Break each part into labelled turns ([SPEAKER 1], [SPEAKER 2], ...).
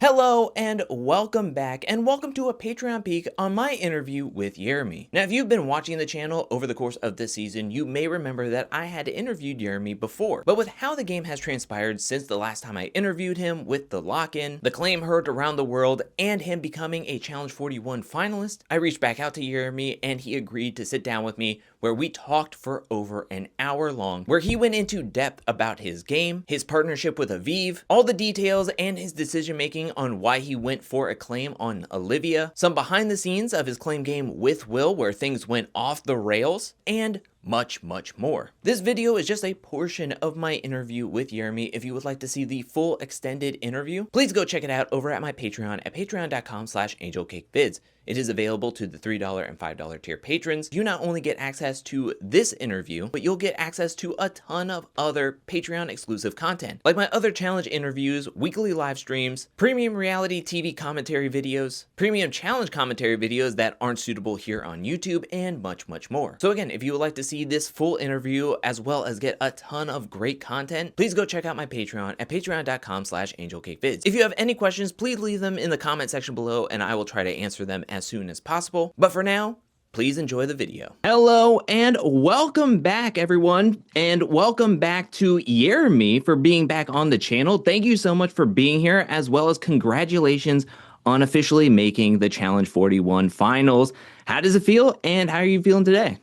[SPEAKER 1] Hello and welcome back, and welcome to a Patreon peek on my interview with Yeremi. Now, if you've been watching the channel over the course of this season, you may remember that I had interviewed Yeremi before. But with how the game has transpired since the last time I interviewed him, with the lock-in, the claim heard around the world, and him becoming a Challenge 41 finalist, I reached back out to Yeremi and he agreed to sit down with me, where we talked for over an hour long, where he went into depth about his game, his partnership with Aviv, all the details, and his decision making on why he went for a claim on Olivia, some behind the scenes of his claim game with Will where things went off the rails, and much more. This video is just a portion of my interview with Yeremi. If you would like to see the full extended interview, please go check it out over at my Patreon at patreon.com/angelcakevids. It is available to the $3 and $5 tier patrons. You not only get access to this interview, but you'll get access to a ton of other Patreon exclusive content, like my other challenge interviews, weekly live streams, premium reality TV commentary videos, premium challenge commentary videos that aren't suitable here on YouTube, and much more. So again, if you would like to see this full interview as well as get a ton of great content, please go check out my Patreon at patreon.com/angelcakevids. If you have any questions, please leave them in the comment section below and I will try to answer them as soon as possible. But for now, please enjoy the video. Hello and welcome back, everyone, and welcome back to Yeremi for being back on the channel. Thank you so much for being here, as well as congratulations on officially making the Challenge 41 finals. How does it feel, and how are you feeling today?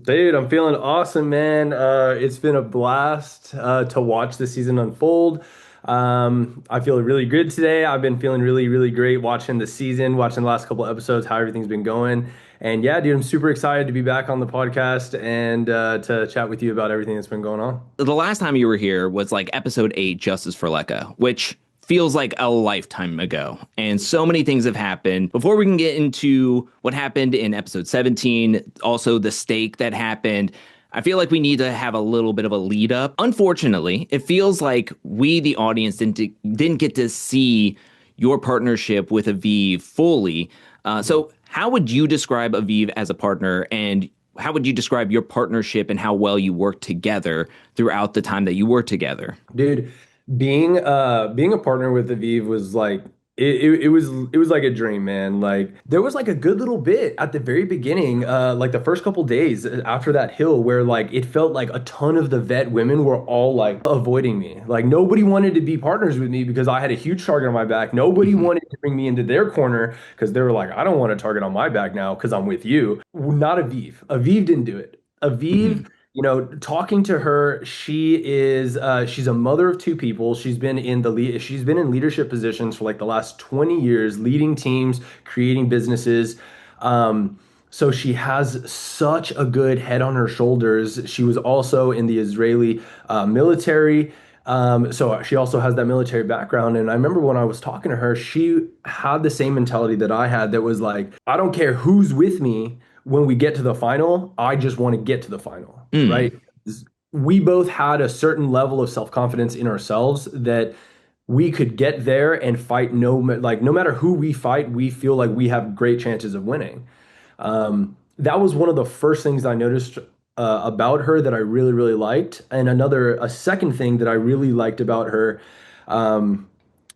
[SPEAKER 2] Dude, I'm feeling awesome, man. It's been a blast to watch the season unfold. I feel really good today. I've been feeling really great watching the season, watching the last couple episodes, how everything's been going. And yeah, dude, I'm super excited to be back on the podcast and to chat with you about everything that's been going on.
[SPEAKER 1] The last time you were here was like episode 8, Justice for Lekka, which feels like a lifetime ago. And so many things have happened. Before we can get into what happened in episode 17, also the stake that happened, I feel like we need to have a little bit of a lead up. Unfortunately, it feels like we, the audience, didn't get to see your partnership with Aviv fully. So how would you describe Aviv as a partner, and how would you describe your partnership and how well you worked together throughout the time that you were together?
[SPEAKER 2] Dude, being a partner with Aviv was like it was like a dream, man. Like there was like a good little bit at the very beginning, like the first couple days after that hill, where like it felt like a ton of the vet women were all like avoiding me. Like nobody wanted to be partners with me because I had a huge target on my back. Nobody wanted to bring me into their corner because they were like, I don't want a target on my back now because I'm with you. Not Aviv. Aviv didn't do it. Aviv, talking to her, she's a mother of two people. She's been in leadership positions for like the last 20 years, leading teams, creating businesses. So she has such a good head on her shoulders. She was also in the Israeli military. So she also has that military background. And I remember when I was talking to her, she had the same mentality that I had, that was like, I don't care who's with me when we get to the final, I just want to get to the final, right? We both had a certain level of self-confidence in ourselves that we could get there and fight no matter who we fight, we feel like we have great chances of winning. That was one of the first things I noticed about her that I really liked. And a second thing that I really liked about her,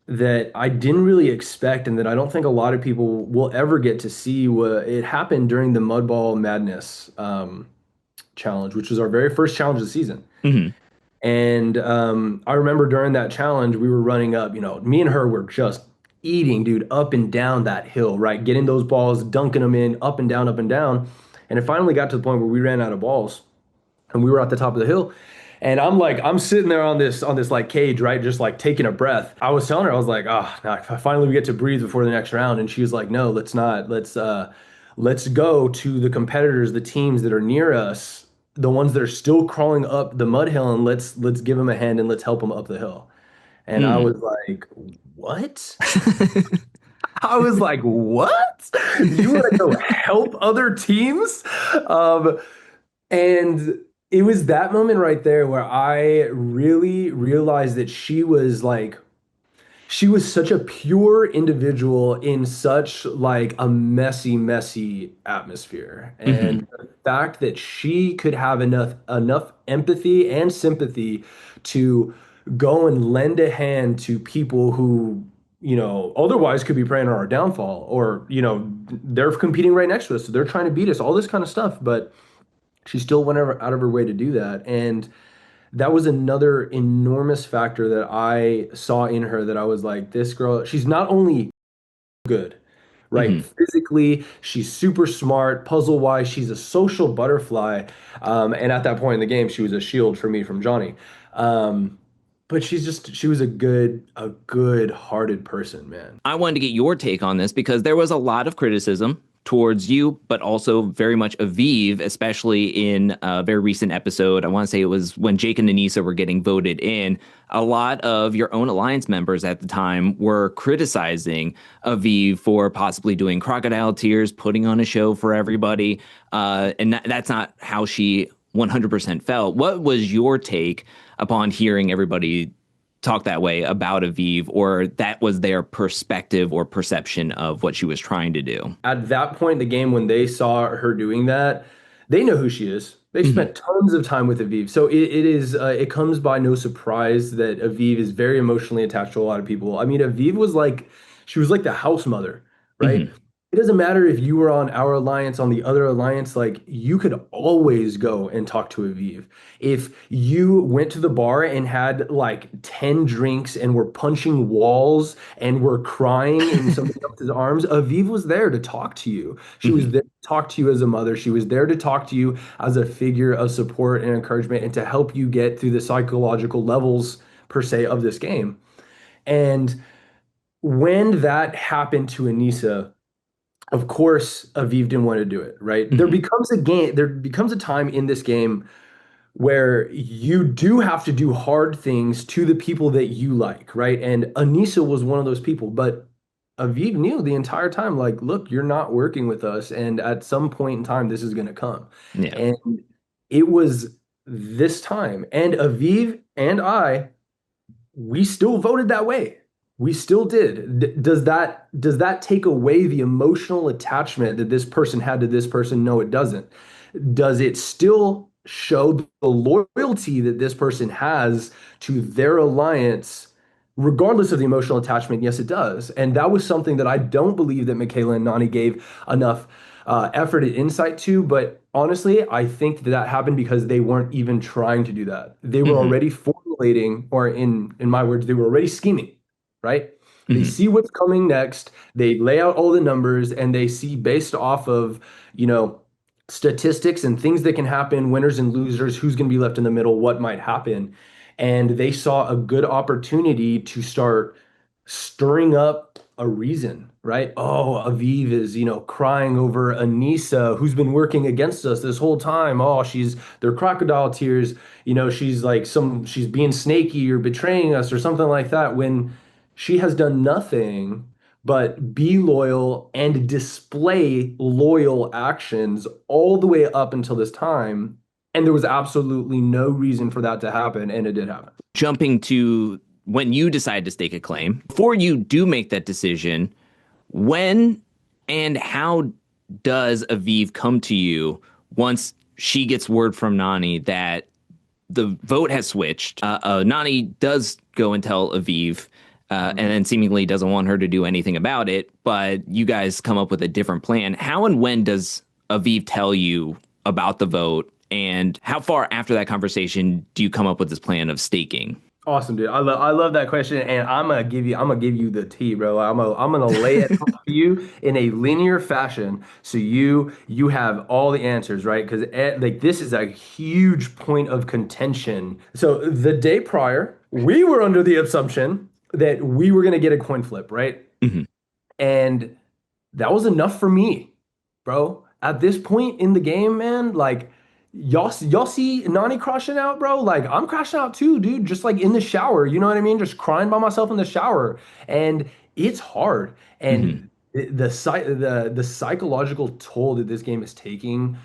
[SPEAKER 2] that I didn't really expect and that I don't think a lot of people will ever get to see. It happened during the Mudball Madness challenge, which was our very first challenge of the season. And I remember during that challenge, we were running up, me and her were just eating, dude, up and down that hill, right? Getting those balls, dunking them in, up and down, up and down. And it finally got to the point where we ran out of balls and we were at the top of the hill. And I'm sitting there on this like cage, right? Just like taking a breath. I was telling her, I was like, finally we get to breathe before the next round. And she was like, no, let's not. Let's go to the competitors, the teams that are near us, the ones that are still crawling up the mud hill, and let's give them a hand and let's help them up the hill. And I was like, what? I was like, what? You want to go help other teams? And it was that moment right there where I really realized that she was such a pure individual in such like a messy atmosphere. And the fact that she could have enough empathy and sympathy to go and lend a hand to people who otherwise could be preying on our downfall, or, they're competing right next to us, so they're trying to beat us, all this kind of stuff. But she still went out of her way to do that. And that was another enormous factor that I saw in her, that I was like, this girl, she's not only good, right?
[SPEAKER 1] Hmm.
[SPEAKER 2] Physically, she's super smart, puzzle wise, she's a social butterfly. And at that point in the game, she was a shield for me from Johnny. But she was a good hearted person, man.
[SPEAKER 1] I wanted to get your take on this because there was a lot of criticism towards you, but also very much Aviv, especially in a very recent episode. I want to say it was when Jake and Anissa were getting voted in. A lot of your own alliance members at the time were criticizing Aviv for possibly doing crocodile tears, putting on a show for everybody. And that's not how she 100% felt. What was your take upon hearing everybody talk that way about Aviv, or that was their perspective or perception of what she was trying to do?
[SPEAKER 2] At that point in the game, when they saw her doing that, they know who she is. They
[SPEAKER 1] Hmm.
[SPEAKER 2] spent tons of time with Aviv, so it comes by no surprise that Aviv is very emotionally attached to a lot of people. I mean, Aviv was like, she was like the house mother, right?
[SPEAKER 1] Hmm.
[SPEAKER 2] It doesn't matter if you were on our alliance, on the other alliance, like you could always go and talk to Aviv. If you went to the bar and had like 10 drinks and were punching walls and were crying in somebody else's arms, Aviv was there to talk to you. She was
[SPEAKER 1] Hmm.
[SPEAKER 2] there to talk to you as a mother. She was there to talk to you as a figure of support and encouragement, and to help you get through the psychological levels, per se, of this game. And when that happened to Anissa, of course, Aviv didn't want to do it, right?
[SPEAKER 1] Hmm.
[SPEAKER 2] There becomes a time in this game where you do have to do hard things to the people that you like, right? And Anissa was one of those people, but Aviv knew the entire time, like, look, you're not working with us, and at some point in time, this is going to come.
[SPEAKER 1] Yeah.
[SPEAKER 2] And it was this time, and Aviv and I, we still voted that way. We still did. Does that take away the emotional attachment that this person had to this person? No, it doesn't. Does it still show the loyalty that this person has to their alliance, regardless of the emotional attachment? Yes, it does. And that was something that I don't believe that Michaela and Nani gave enough effort and insight to. But honestly, I think that that happened because they weren't even trying to do that. They were
[SPEAKER 1] Hmm.
[SPEAKER 2] already formulating, or in my words, they were already scheming, right? They
[SPEAKER 1] Hmm.
[SPEAKER 2] see what's coming next. They lay out all the numbers, and they see, based off of, you know, statistics and things that can happen, winners and losers, who's going to be left in the middle, what might happen. And they saw a good opportunity to start stirring up a reason, right? Oh, Aviv is, crying over Anissa, who's been working against us this whole time. Oh, they're crocodile tears. She's being snaky or betraying us or something like that, when she has done nothing but be loyal and display loyal actions all the way up until this time. And there was absolutely no reason for that to happen, and it did happen.
[SPEAKER 1] Jumping to when you decide to stake a claim, before you do make that decision, when and how does Aviv come to you once she gets word from Nani that the vote has switched? Nani does go and tell Aviv, and
[SPEAKER 2] Mhm.
[SPEAKER 1] then seemingly doesn't want her to do anything about it, but you guys come up with a different plan. How and when does Aviv tell you about the vote? And how far after that conversation do you come up with this plan of staking?
[SPEAKER 2] Awesome, dude. I love that question, and I'm gonna give you the tea, bro. I'm gonna lay it out for you in a linear fashion, so you have all the answers, right? Because like, this is a huge point of contention. So the day prior, we were under the assumption that we were gonna get a coin flip, right?
[SPEAKER 1] Hmm.
[SPEAKER 2] And that was enough for me, bro. At this point in the game, man, like, y'all see Nani crashing out, bro. Like, I'm crashing out too, dude. Just like in the shower, you know what I mean? Just crying by myself in the shower, and it's hard.
[SPEAKER 1] Hmm.
[SPEAKER 2] And the psychological toll that this game is taking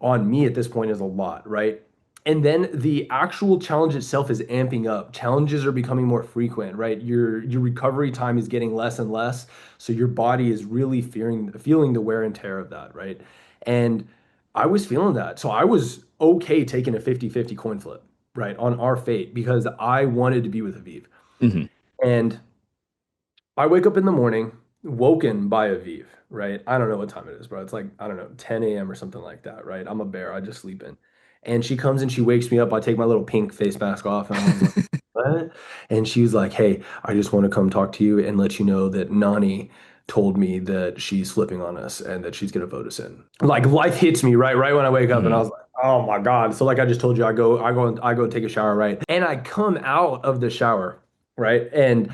[SPEAKER 2] on me at this point is a lot, right? And then the actual challenge itself is amping up. Challenges are becoming more frequent, right? Your recovery time is getting less and less, so your body is really feeling the wear and tear of that, right? And I was feeling that. So I was okay taking a 50-50 coin flip, right, on our fate, because I wanted to be with Aviv.
[SPEAKER 1] Hmm.
[SPEAKER 2] And I wake up in the morning, woken by Aviv, right? I don't know what time it is, bro. It's like, I don't know, 10 a.m. or something like that, right? I'm a bear. I just sleep in. And she comes and she wakes me up. I take my little pink face mask off and I was like, what? And she's like, hey, I just want to come talk to you and let you know that Nani told me that she's flipping on us and that she's going to vote us in. Like life hits me right when I wake up and I
[SPEAKER 1] Mhm.
[SPEAKER 2] was like, oh my God. So like I just told you, I go take a shower, right? And I come out of the shower, right? And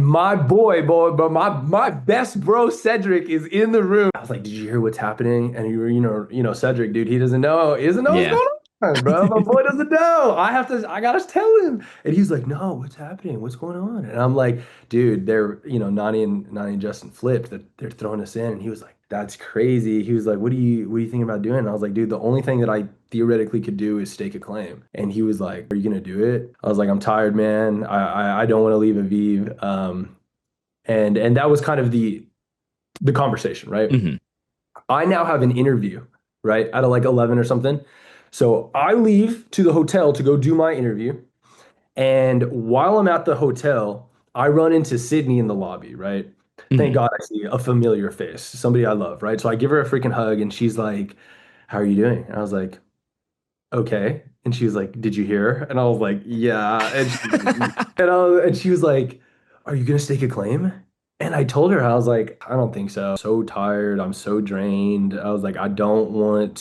[SPEAKER 2] my but my best bro Cedric is in the room. I was like, "Did you hear what's happening?" And Cedric, dude, he doesn't know what's
[SPEAKER 1] Yeah.
[SPEAKER 2] going on, bro. My boy doesn't know. I gotta tell him. And he's like, "No, what's happening? What's going on?" And I'm like, "Dude, Nani and Justin flipped. They're throwing us in." And he was like, "That's crazy." He was like, what do you think about doing?" And I was like, "Dude, the only thing that I theoretically could do is stake a claim." And he was like, "Are you gonna do it?" I was like, "I'm tired, man. I don't want to leave Aviv." And that was kind of the conversation, right?
[SPEAKER 1] Mhm.
[SPEAKER 2] I now have an interview, right, at like 11 or something. So I leave to the hotel to go do my interview. And while I'm at the hotel, I run into Sydney in the lobby, right? Thank
[SPEAKER 1] Mhm.
[SPEAKER 2] God I see a familiar face, somebody I love, right? So I give her a freaking hug and she's like, "How are you doing?" And I was like, "Okay." And she was like, "Did you hear?" And I was like, "Yeah." And she was like, "Are you gonna stake a claim?" And I told her, I was like, "I don't think so. I'm so tired. I'm so drained." I was like, I don't want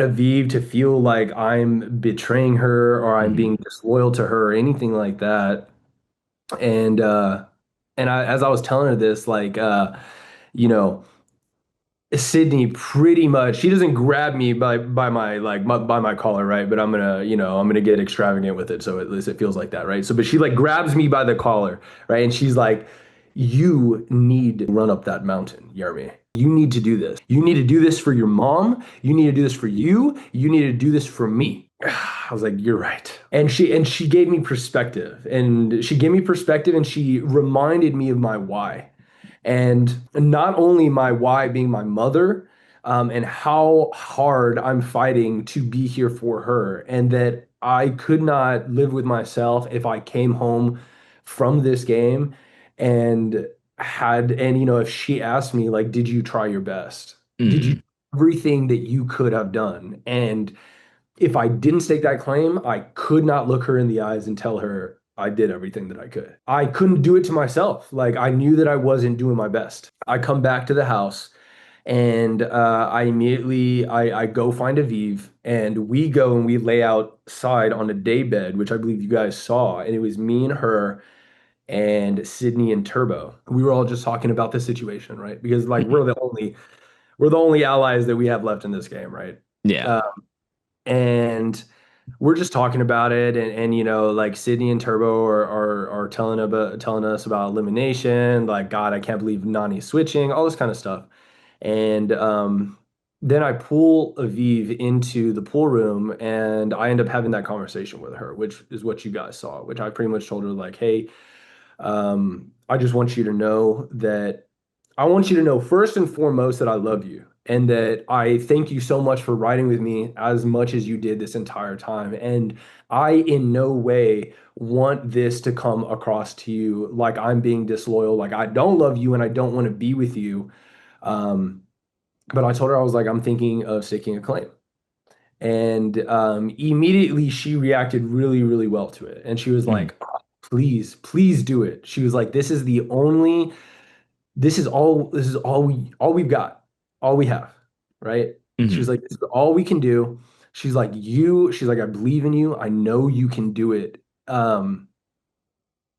[SPEAKER 2] Aviv to feel like I'm betraying her or I'm
[SPEAKER 1] Mhm.
[SPEAKER 2] being disloyal to her or anything like that." And as I was telling her this, you know, Sydney pretty much she doesn't grab me by my by my collar, right? But I'm gonna get extravagant with it, so at least it feels like that, right? So but she like grabs me by the collar, right? And she's like, "You need to run up that mountain, Yeremi. You need to do this. You need to do this for your mom. You need to do this for you. You need to do this for me." I was like, "You're right." And she gave me perspective. And she gave me perspective and she reminded me of my why. And not only my why being my mother, and how hard I'm fighting to be here for her, and that I could not live with myself if I came home from this game and if she asked me, like, did you try your best? Did you do
[SPEAKER 1] Mhm.
[SPEAKER 2] everything that you could have done? And if I didn't stake that claim, I could not look her in the eyes and tell her I did everything that I could. I couldn't do it to myself. Like I knew that I wasn't doing my best. I come back to the house and I go find Aviv and we go and we lay outside on a day bed, which I believe you guys saw, and it was me and her and Sydney and Turbo. We were all just talking about the situation, right? Because like
[SPEAKER 1] Mhm.
[SPEAKER 2] we're the only allies that we have left in this game, right?
[SPEAKER 1] Yeah.
[SPEAKER 2] Uh, and we're just talking about it and like Sydney and Turbo are telling us about elimination, like God, I can't believe Nani's switching, all this kind of stuff. And then I pull Aviv into the pool room and I end up having that conversation with her, which is what you guys saw, which I pretty much told her like, "Hey, I just want you to know that I want you to know first and foremost that I love you and that I thank you so much for riding with me as much as you did this entire time. And I in no way want this to come across to you like I'm being disloyal, like I don't love you and I don't want to be with you." Um, but I told her I was like, "I'm thinking of staking a claim." And immediately she reacted really, really well to it. And she was
[SPEAKER 1] Mhm.
[SPEAKER 2] like, "Oh, please, please do it." She was like, this is all we've got, all we have, right? She
[SPEAKER 1] Mhm.
[SPEAKER 2] was like, "This is all we can do." She's like, "I believe in you. I know you can do it." Um,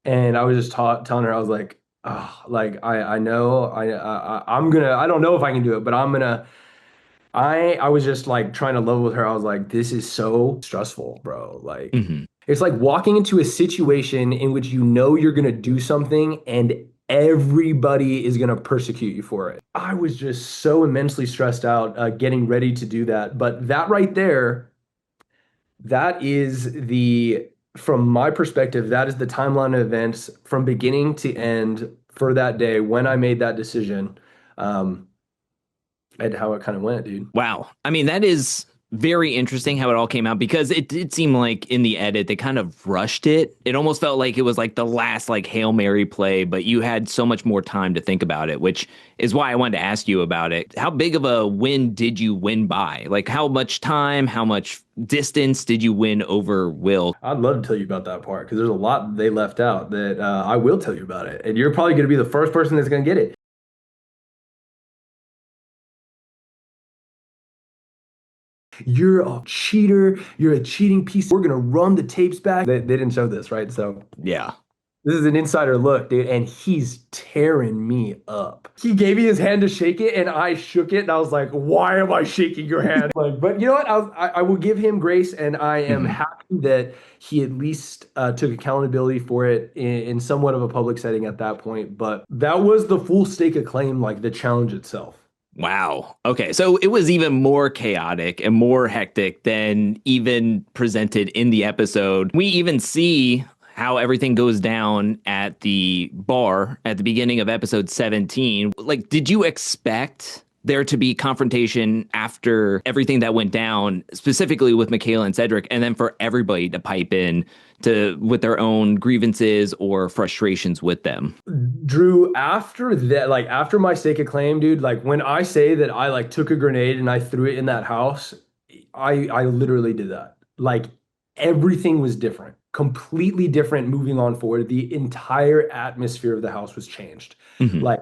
[SPEAKER 2] and I was just telling her, I was like, "Oh, like I know I don't know if I can do it, but I was just like trying to level with her. I was like, "This is so stressful, bro." Like,
[SPEAKER 1] Mhm.
[SPEAKER 2] it's like walking into a situation in which you know you're gonna do something and everybody is gonna persecute you for it. I was just so immensely stressed out getting ready to do that. But that right there, that is from my perspective, that is the timeline of events from beginning to end for that day when I made that decision, um, and how it kind of went, dude.
[SPEAKER 1] Wow. I mean, that is very interesting how it all came out because it did seem like in the edit they kind of rushed it. It almost felt like it was like the last like Hail Mary play, but you had so much more time to think about it, which is why I wanted to ask you about it. How big of a win did you win by? Like how much time, how much distance did you win over Will?
[SPEAKER 2] I'd love to tell you about that part because there's a lot they left out that I will tell you about it. And you're probably going to be the first person that's going to get it. You're a cheater. You're a cheating piece. We're going to run the tapes back. They didn't show this, right? So
[SPEAKER 1] Yeah.
[SPEAKER 2] this is an insider look, dude, and he's tearing me up. He gave me his hand to shake it, and I shook it, and I was like, "Why am I shaking your hand?" Like, but you know what? I will give him grace, and I am
[SPEAKER 1] Mhm.
[SPEAKER 2] happy that he at least took accountability for it in somewhat of a public setting at that point. But that was the full stake of claim, like the challenge itself.
[SPEAKER 1] Wow. Okay. So it was even more chaotic and more hectic than even presented in the episode. We even see how everything goes down at the bar at the beginning of episode 17. Like, did you expect there to be confrontation after everything that went down, specifically with Michaela and Cedric, and then for everybody to pipe in to with their own grievances or frustrations with them?
[SPEAKER 2] Drew, after that, like after my stake of claim, dude, like when I say that I like took a grenade and I threw it in that house, I literally did that. Like everything was different, completely different moving on forward. The entire atmosphere of the house was changed.
[SPEAKER 1] Mhm.
[SPEAKER 2] Like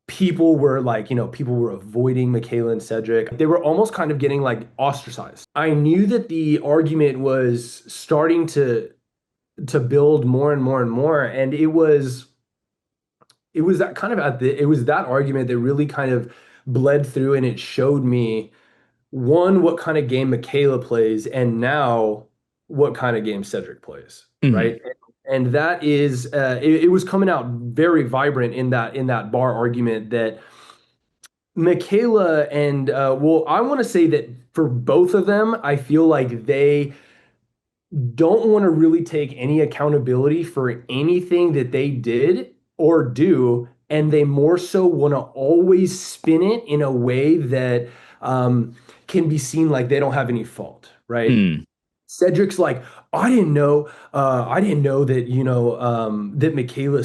[SPEAKER 2] people were like, people were avoiding Michaela and Cedric. They were almost kind of getting like ostracized. I knew that the argument was starting to build more and more and more, and it was that kind of it was that argument that really kind of bled through, and it showed me one, what kind of game Michaela plays, and now what kind of game Cedric plays,
[SPEAKER 1] Mhm.
[SPEAKER 2] right? And that is it was coming out very vibrant in that bar argument that Michaela and well, I want to say that for both of them, I feel like they don't want to really take any accountability for anything that they did or do, and they more so want to always spin it in a way that um, can be seen like they don't have any fault, right?
[SPEAKER 1] Mm.
[SPEAKER 2] Cedric's like, I didn't know that, that Michaela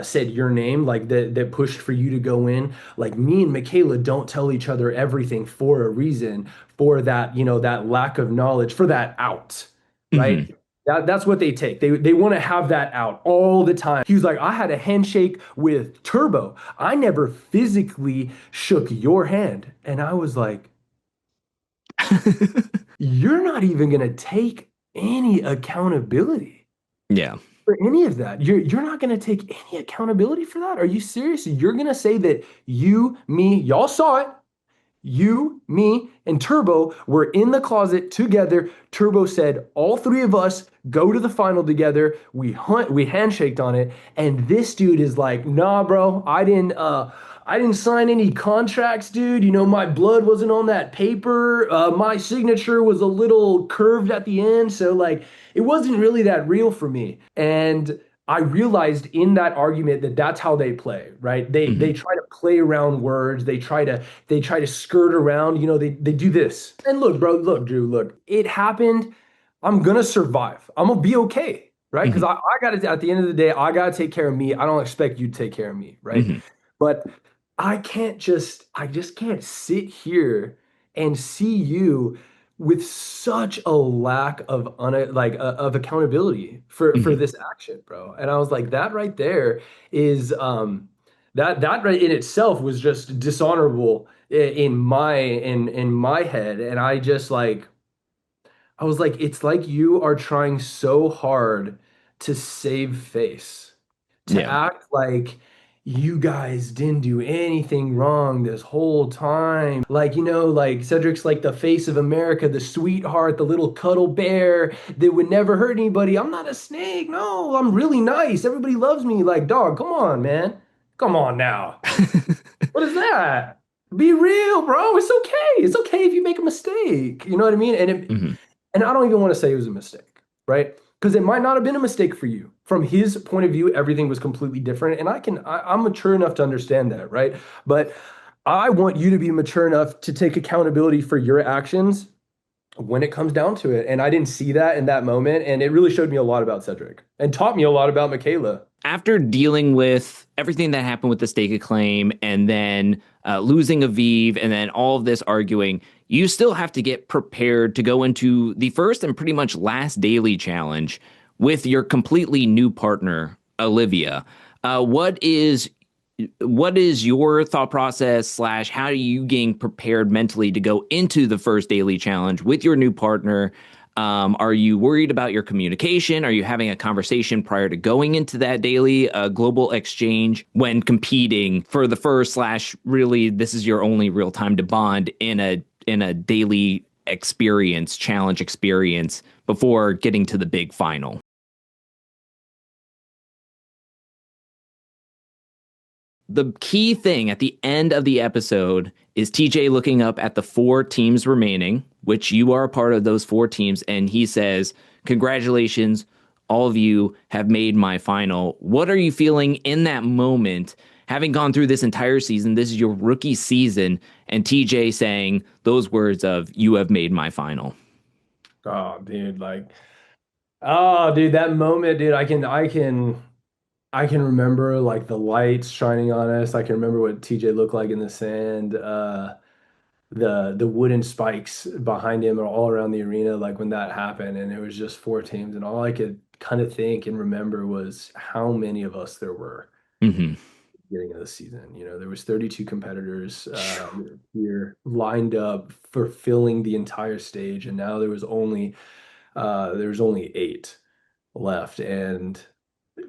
[SPEAKER 2] said your name, like that pushed for you to go in. Like me and Michaela don't tell each other everything for a reason, for that, that lack of knowledge, for that out,
[SPEAKER 1] Mhm.
[SPEAKER 2] right? That's what they take. They want to have that out all the time. He was like, I had a handshake with Turbo. I never physically shook your hand. And I was like, you're not even going to take any accountability
[SPEAKER 1] Yeah.
[SPEAKER 2] for any of that. You're not going to take any accountability for that. Are you serious? You're going to say that you, me, y'all saw it. You, me, and Turbo were in the closet together. Turbo said, all three of us go to the final together. We handshaked on it. And this dude is like, nah, bro, I didn't sign any contracts, dude. My blood wasn't on that paper. My signature was a little curved at the end. So like it wasn't really that real for me. And I realized in that argument that that's how they play, right? They
[SPEAKER 1] Mhm.
[SPEAKER 2] try to play around words. They try to skirt around. They do this. And look, bro, look, Drew, look, it happened. I'm gonna survive. I'm gonna be okay, right? Because
[SPEAKER 1] Mhm.
[SPEAKER 2] I got to, at the end of the day, I gotta take care of me. I don't expect you to take care of me, right?
[SPEAKER 1] Mhm.
[SPEAKER 2] But I just can't sit here and see you with such a lack of of accountability for
[SPEAKER 1] Mhm.
[SPEAKER 2] this action, bro. And I was like, that right there is that right in itself was just dishonorable in my head. And I was like, it's like you are trying so hard to save face, to
[SPEAKER 1] Yeah.
[SPEAKER 2] act like you guys didn't do anything wrong this whole time. Like, like Cedric's like the face of America, the sweetheart, the little cuddle bear that would never hurt anybody. I'm not a snake. No, I'm really nice. Everybody loves me. Like, dog, come on, man. Come on now. What is that? Be real, bro. It's okay. It's okay if you make a mistake. You know what I mean?
[SPEAKER 1] Mhm.
[SPEAKER 2] And I don't even want to say it was a mistake, right? Because it might not have been a mistake for you. From his point of view, everything was completely different. And I'm mature enough to understand that, right? But I want you to be mature enough to take accountability for your actions when it comes down to it. And I didn't see that in that moment. And it really showed me a lot about Cedric and taught me a lot about Michaela.
[SPEAKER 1] After dealing with everything that happened with the stake of claim and then losing Aviv and then all of this arguing, you still have to get prepared to go into the first and pretty much last daily challenge with your completely new partner, Olivia. What is your thought process slash how are you getting prepared mentally to go into the first daily challenge with your new partner? Are you worried about your communication? Are you having a conversation prior to going into that daily global exchange when competing for the first slash really this is your only real time to bond in a daily experience, challenge experience before getting to the big final? The key thing at the end of the episode is TJ looking up at the four teams remaining, which you are a part of those four teams, and he says, "Congratulations, all of you have made my final." What are you feeling in that moment, having gone through this entire season? This is your rookie season, and TJ saying those words of "You have made my final."
[SPEAKER 2] Oh, dude, like, oh, dude, that moment, dude, I can remember like the lights shining on us. I can remember what TJ looked like in the sand. The wooden spikes behind him are all around the arena, like when that happened, and it was just four teams, and all I could kind of think and remember was how many of us there were
[SPEAKER 1] Mm-hmm.
[SPEAKER 2] beginning of the season. There was 32 competitors here lined up fulfilling the entire stage, and now there was only eight left. And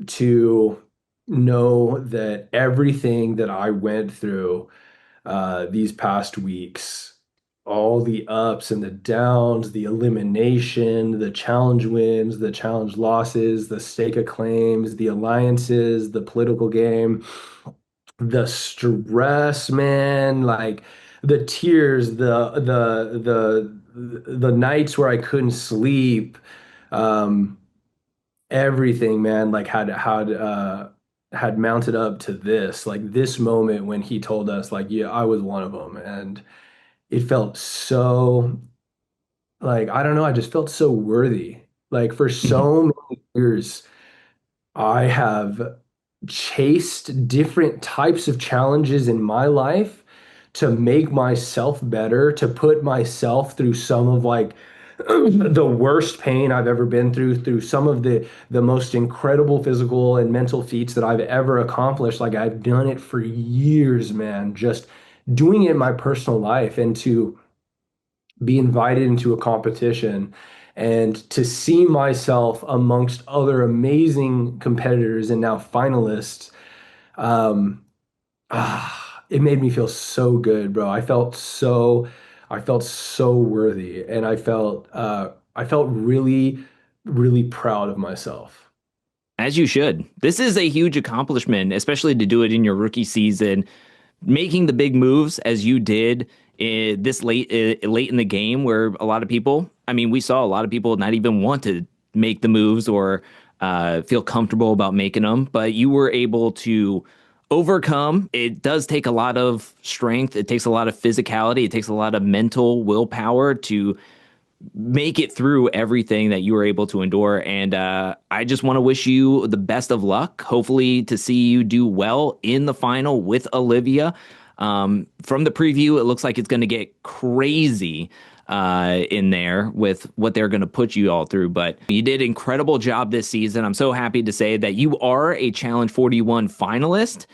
[SPEAKER 2] to know that everything that I went through these past weeks, all the ups and the downs, the elimination, the challenge wins, the challenge losses, the stake of claims, the alliances, the political game, the stress, man, like the tears, the nights where I couldn't sleep, um, everything, man, like had mounted up to this, like this moment when he told us, like, yeah, I was one of them, and it felt so, like, I don't know, I just felt so worthy. Like for
[SPEAKER 1] Mm-hmm.
[SPEAKER 2] so many years, I have chased different types of challenges in my life to make myself better, to put myself through some of like the worst pain I've ever been through some of the most incredible physical and mental feats that I've ever accomplished. Like I've done it for years, man, just doing it in my personal life, and to be invited into a competition and to see myself amongst other amazing competitors and now finalists. um, it made me feel so good, bro. I felt so worthy, and I felt really, really proud of myself.
[SPEAKER 1] As you should. This is a huge accomplishment, especially to do it in your rookie season, making the big moves as you did this late in the game, where a lot of people, I mean, we saw a lot of people not even want to make the moves or feel comfortable about making them, but you were able to overcome. It does take a lot of strength. It takes a lot of physicality. It takes a lot of mental willpower to make it through everything that you were able to endure. And I just want to wish you the best of luck. Hopefully, to see you do well in the final with Olivia. From the preview, it looks like it's going to get crazy in there with what they're going to put you all through. But you did an incredible job this season. I'm so happy to say that you are a Challenge 41 finalist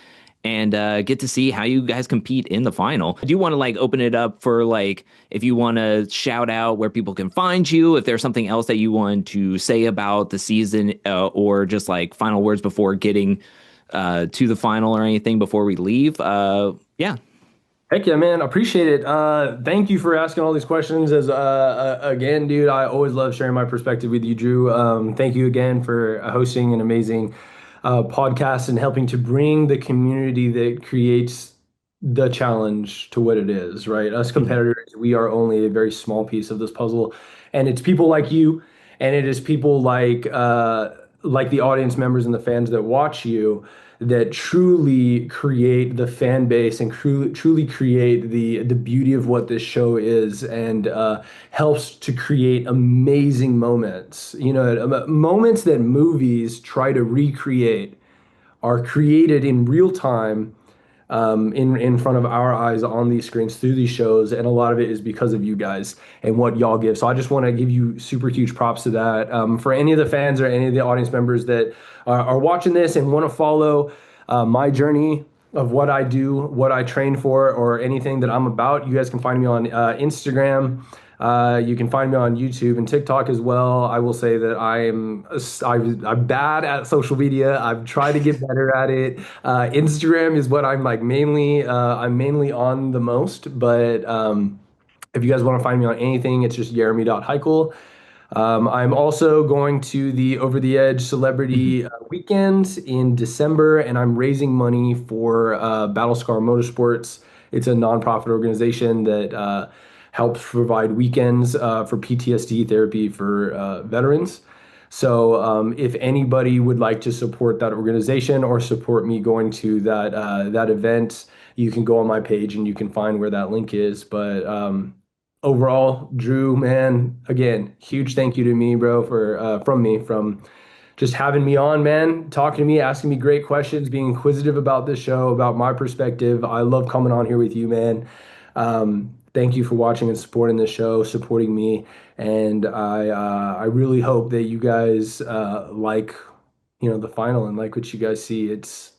[SPEAKER 1] and get to see how you guys compete in the final. I do want to like open it up for like if you want to shout out where people can find you, if there's something else that you want to say about the season, or just like final words before getting to the final or anything before we leave. Yeah.
[SPEAKER 2] Heck yeah, man. Appreciate it. Thank you for asking all these questions. Again, dude, I always love sharing my perspective with you, Drew. Thank you again for hosting an amazing podcast and helping to bring the community that creates the challenge to what it is, right? Us
[SPEAKER 1] Mhm.
[SPEAKER 2] competitors, we are only a very small piece of this puzzle, and it's people like you, and it is people like the audience members and the fans that watch you that truly create the fan base and truly create the beauty of what this show is, and helps to create amazing moments. You know, moments that movies try to recreate are created in real time, in front of our eyes on these screens through these shows, and a lot of it is because of you guys and what y'all give. So I just want to give you super huge props to that. For any of the fans or any of the audience members that are watching this and want to follow my journey of what I do, what I train for, or anything that I'm about, you guys can find me on Instagram. You can find me on YouTube and TikTok as well. I will say that I'm bad at social media. I've tried to get better at it. Instagram is what I'm mainly on the most. But if you guys want to find me on anything, it's just Yeremi.Hykel. I'm also going to the Over the Edge Celebrity Weekend in December, and I'm raising money for Battlescar Motorsports. It's a nonprofit organization that helps provide weekends for PTSD therapy for veterans. So, if anybody would like to support that organization or support me going to that event, you can go on my page and you can find where that link is. But overall, Drew, man, again, huge thank you to me, bro, from just having me on, man, talking to me, asking me great questions, being inquisitive about this show, about my perspective. I love coming on here with you, man. Thank you for watching and supporting the show, supporting me, and I really hope that you guys like, the final and like what you guys see. It's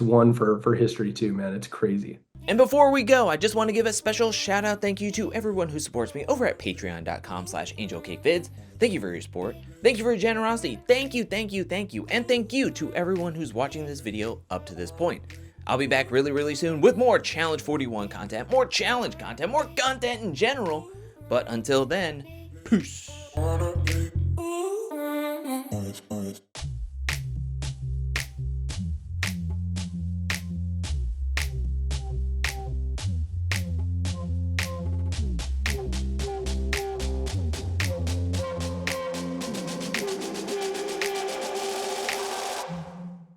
[SPEAKER 2] one for history too, man. It's crazy.
[SPEAKER 1] And before we go, I just want to give a special shout out thank you to everyone who supports me over at patreon.com/angelcakevids. Thank you for your support. Thank you for your generosity. Thank you, thank you, thank you. And thank you to everyone who's watching this video up to this point. I'll be back really, really soon with more Challenge 41 content, more challenge content, more content in general. But until then, peace.